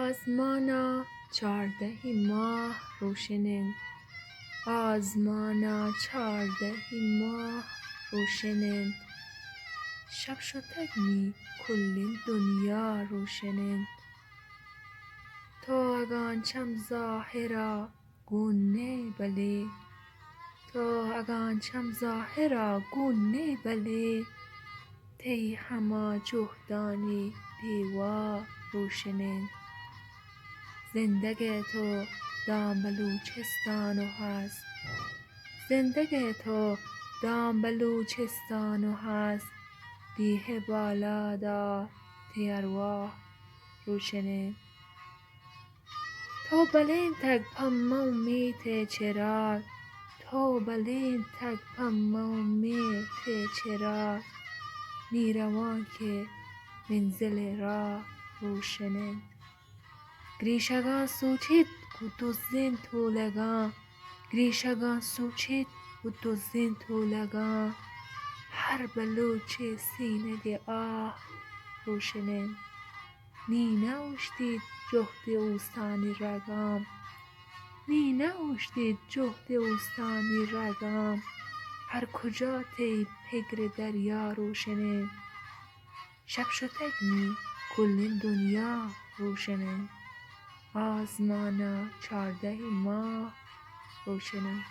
آزمانا 14 ماه روشنین، آزمانا 14 ماه روشنین. شب شدگمی کلین دنیا روشنین. تو اگانچم ظاهرا گون نه بلی، تو اگانچم ظاهرا گون نه بلی. تی هما جهدانی دیوا روشنین. زندگ تو دام بلوچستانو هست، زندگ تو دام بلوچستانو هست. دیه بالا دا تی ارواح روشنین. تو بلین تگ پما و میت چراغ، تو بلین تگ پما و میت چراغ. میروان که منزل راه روشنین. گریشگان سوچید کو دزدین طولگان، گریشگان سوچید کو دزدین طولگان. هر بلوچ سینه دی آه روشنین. نی نوشتید جهد اوستانی رگام، نی نوشتید جهد اوستانی رگام. هر کجا تی پگر دریا روشنین. شب شدگمی کلین دنیا روشنین. آزمانا 14 ماه روشنین.